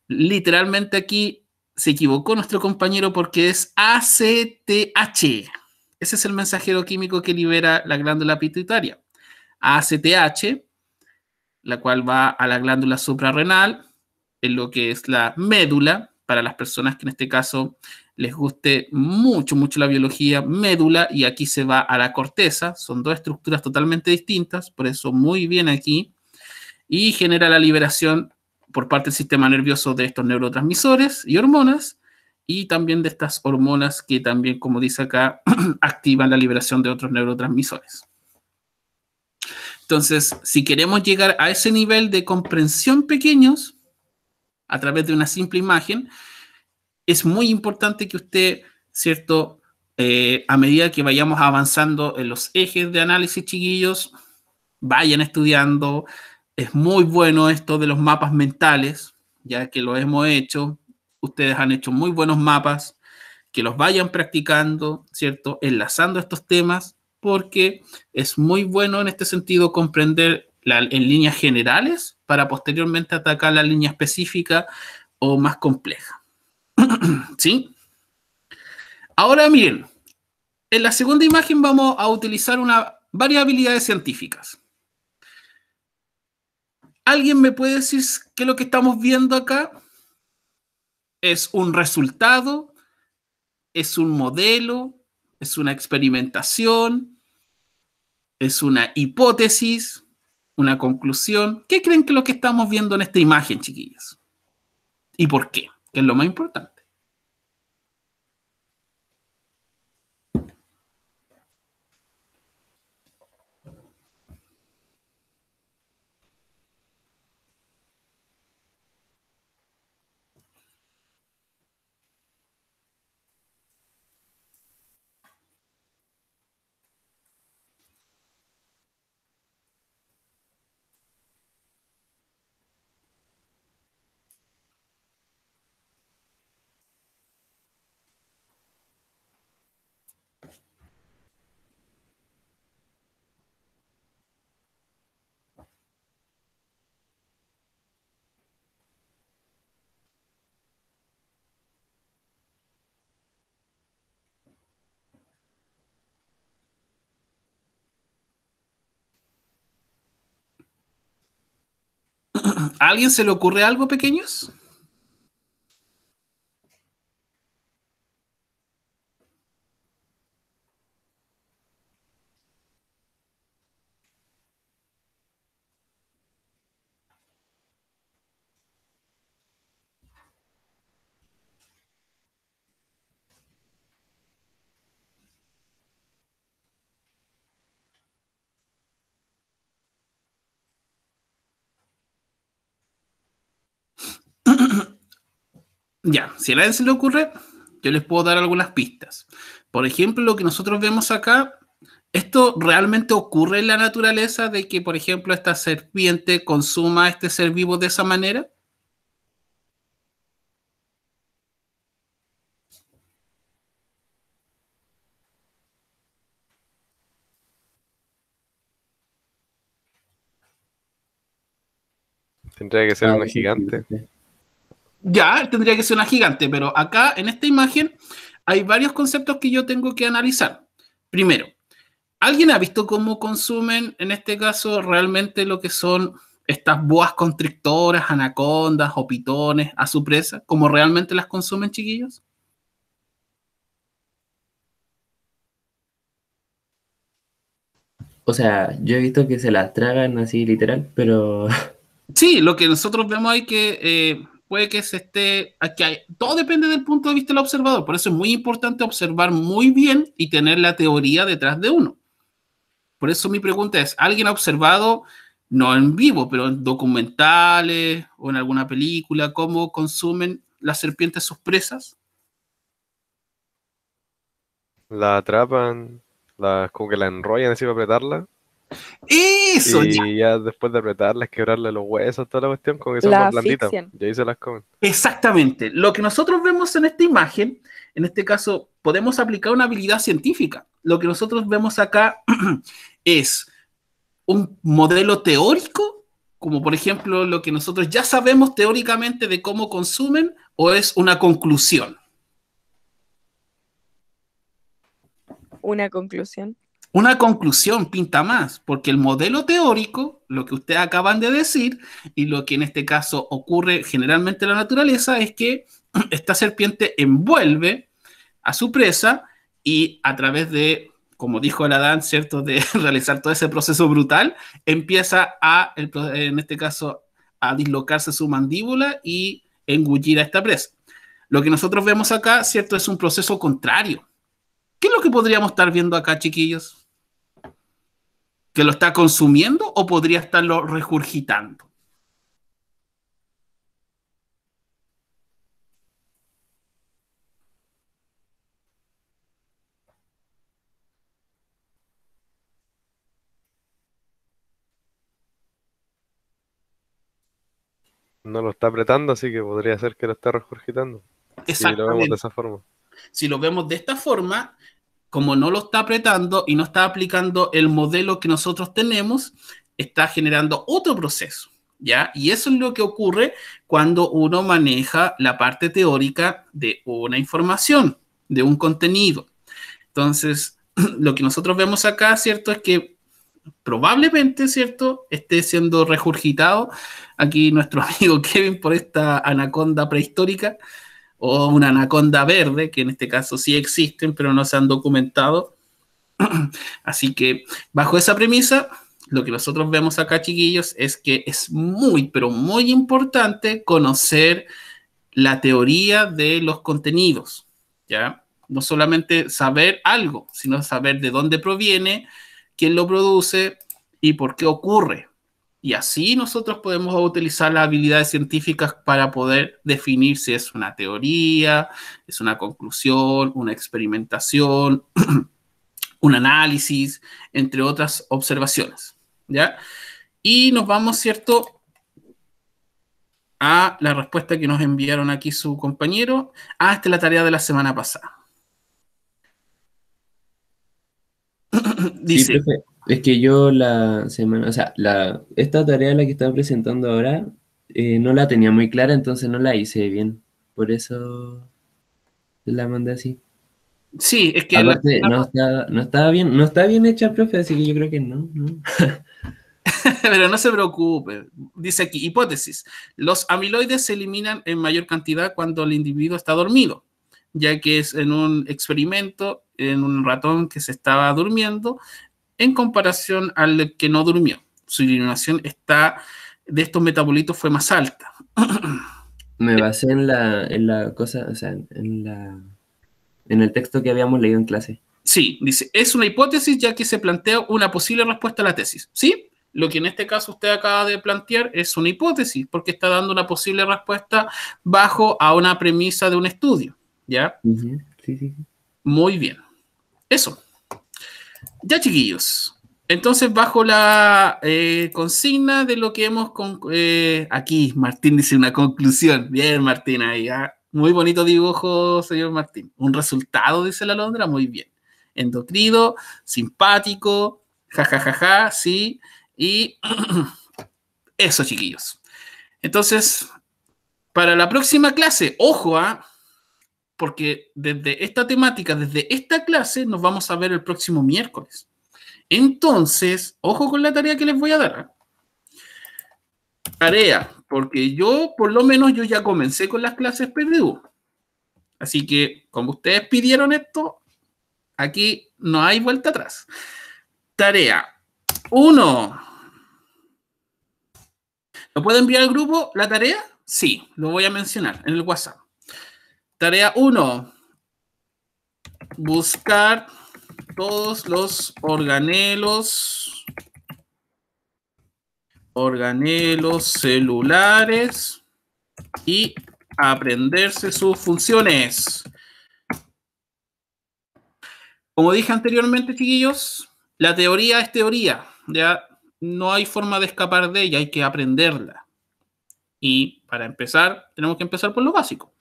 literalmente aquí, se equivocó nuestro compañero porque es ACTH. Ese es el mensajero químico que libera la glándula pituitaria. ACTH, la cual va a la glándula suprarrenal, en lo que es la médula, para las personas que en este caso les guste mucho, mucho la biología, médula, y aquí se va a la corteza. Son dos estructuras totalmente distintas, por eso muy bien aquí. Y genera la liberación por parte del sistema nervioso de estos neurotransmisores y hormonas, y también de estas hormonas que también, como dice acá, activan la liberación de otros neurotransmisores. Entonces, si queremos llegar a ese nivel de comprensión pequeños, a través de una simple imagen, es muy importante que usted, ¿cierto? A medida que vayamos avanzando en los ejes de análisis, chiquillos, vayan estudiando. Es muy bueno esto de los mapas mentales, ya que lo hemos hecho. Ustedes han hecho muy buenos mapas, que los vayan practicando, ¿cierto? Enlazando estos temas, porque es muy bueno en este sentido comprender en líneas generales para posteriormente atacar la línea específica o más compleja. ¿Sí? Ahora miren, en la segunda imagen vamos a utilizar varias habilidades científicas. ¿Alguien me puede decir qué es lo que estamos viendo acá? ¿Es un resultado? ¿Es un modelo? ¿Es una experimentación? ¿Es una hipótesis? ¿Una conclusión? ¿Qué creen que es lo que estamos viendo en esta imagen, chiquillos? ¿Y por qué? Que es lo más importante. ¿A alguien se le ocurre algo, pequeños? Ya, si a nadie se le ocurre, yo les puedo dar algunas pistas. Por ejemplo, lo que nosotros vemos acá, ¿esto realmente ocurre en la naturaleza de que, por ejemplo, esta serpiente consuma a este ser vivo de esa manera? Tendría que ser una gigante. Ya, tendría que ser una gigante, pero acá en esta imagen hay varios conceptos que yo tengo que analizar. Primero, ¿alguien ha visto cómo consumen, en este caso, realmente lo que son estas boas constrictoras, anacondas o pitones a su presa? ¿Cómo realmente las consumen, chiquillos? O sea, yo he visto que se las tragan así literal, pero Sí, lo que nosotros vemos ahí que puede que se esté, todo depende del punto de vista del observador, por eso es muy importante observar muy bien y tener la teoría detrás de uno. Por eso mi pregunta es, ¿alguien ha observado, no en vivo, pero en documentales o en alguna película, cómo consumen las serpientes sus presas? La atrapan, como que la enrollan así para apretarla. Eso, ya. Y ya después de apretarlas, quebrarle los huesos, toda la cuestión, como que son La más blanditas. asfixian. Y ahí se las comen. Exactamente. Lo que nosotros vemos en esta imagen, en este caso, podemos aplicar una habilidad científica. Lo que nosotros vemos acá es un modelo teórico, como por ejemplo lo que nosotros ya sabemos teóricamente de cómo consumen, o es una conclusión. Una conclusión. Una conclusión pinta más, porque el modelo teórico, lo que ustedes acaban de decir, y lo que en este caso ocurre generalmente en la naturaleza, es que esta serpiente envuelve a su presa y a través de, como dijo el Adán, ¿cierto?, de realizar todo ese proceso brutal, empieza a, en este caso, a dislocarse su mandíbula y engullir a esta presa. Lo que nosotros vemos acá, ¿cierto?, es un proceso contrario. ¿Qué es lo que podríamos estar viendo acá, chiquillos? ¿Que lo está consumiendo o podría estarlo regurgitando? No lo está apretando, así que podría ser que lo esté regurgitando. Si lo vemos de Exactamente. esa forma. Si lo vemos de esta forma, como no lo está apretando y no está aplicando el modelo que nosotros tenemos, está generando otro proceso, ¿ya? Y eso es lo que ocurre cuando uno maneja la parte teórica de una información, de un contenido. Entonces, lo que nosotros vemos acá, ¿cierto? Es que probablemente, ¿cierto?, esté siendo regurgitado aquí nuestro amigo Kevin por esta anaconda prehistórica o una anaconda verde, que en este caso sí existen, pero no se han documentado. Así que bajo esa premisa, lo que nosotros vemos acá, chiquillos, es que es muy, pero muy importante conocer la teoría de los contenidos, ¿ya? No solamente saber algo, sino saber de dónde proviene, quién lo produce y por qué ocurre. Y así nosotros podemos utilizar las habilidades científicas para poder definir si es una teoría, es una conclusión, una experimentación, un análisis, entre otras observaciones, ¿ya? Y nos vamos, ¿cierto?, a la respuesta que nos enviaron aquí su compañero. Esta es la tarea de la semana pasada. sí, Dice, profe. Es que yo la semana, o sea, esta tarea la que estaba presentando ahora no la tenía muy clara, entonces no la hice bien. Por eso la mandé así. sí, es que Aparte, no estaba bien, no está bien hecha, profe, así que yo creo que no, no. pero no se preocupe. Dice aquí, hipótesis. Los amiloides se eliminan en mayor cantidad cuando el individuo está dormido, ya que es en un experimento, en un ratón que se estaba durmiendo, en comparación al que no durmió. Su eliminación de estos metabolitos fue más alta. Me basé en la cosa, o sea, en el texto que habíamos leído en clase. Sí, dice, es una hipótesis ya que se plantea una posible respuesta a la tesis. ¿Sí? Lo que en este caso usted acaba de plantear es una hipótesis, porque está dando una posible respuesta bajo a una premisa de un estudio. ¿Ya? Ujú, sí, sí, sí. Muy bien. Eso. Ya, chiquillos. Entonces, bajo la consigna de lo que hemos... aquí, Martín dice una conclusión. Bien, Martín, ahí. Muy bonito dibujo, señor Martín. Un resultado, dice la Londra, muy bien. Endocrino, simpático, jajajaja, sí. Y eso, chiquillos. Entonces, para la próxima clase, ojo, porque desde esta temática, desde esta clase, nos vamos a ver el próximo miércoles. Entonces, ojo con la tarea que les voy a dar. Tarea, porque yo, por lo menos, yo ya comencé con las clases PDU. Así que, como ustedes pidieron esto, aquí no hay vuelta atrás. Tarea, 1. ¿Lo puede enviar al grupo la tarea? Sí, lo voy a mencionar en el WhatsApp. Tarea 1. Buscar todos los organelos celulares y aprenderse sus funciones. Como dije anteriormente, chiquillos, la teoría es teoría, ya no hay forma de escapar de ella, hay que aprenderla. Y para empezar, tenemos que empezar por lo básico.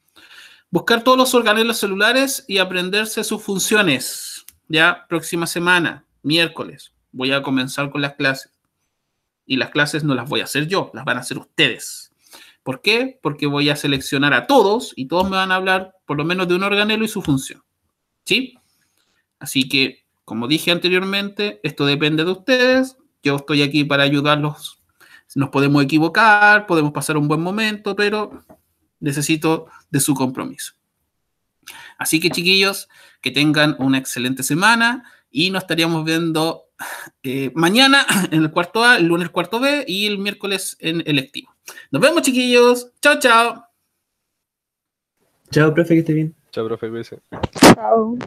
Buscar todos los organelos celulares y aprenderse sus funciones. Ya próxima semana, miércoles, voy a comenzar con las clases. Y las clases no las voy a hacer yo, las van a hacer ustedes. ¿Por qué? Porque voy a seleccionar a todos y todos me van a hablar por lo menos de un organelo y su función. ¿Sí? Así que, como dije anteriormente, esto depende de ustedes. Yo estoy aquí para ayudarlos. Nos podemos equivocar, podemos pasar un buen momento, pero necesito de su compromiso. Así que, chiquillos, que tengan una excelente semana y nos estaríamos viendo mañana en el cuarto A, el lunes cuarto B y el miércoles en electivo. Nos vemos, chiquillos. Chao, chao. Chao, profe, que esté bien. Chao, profe, cuídese. Chao.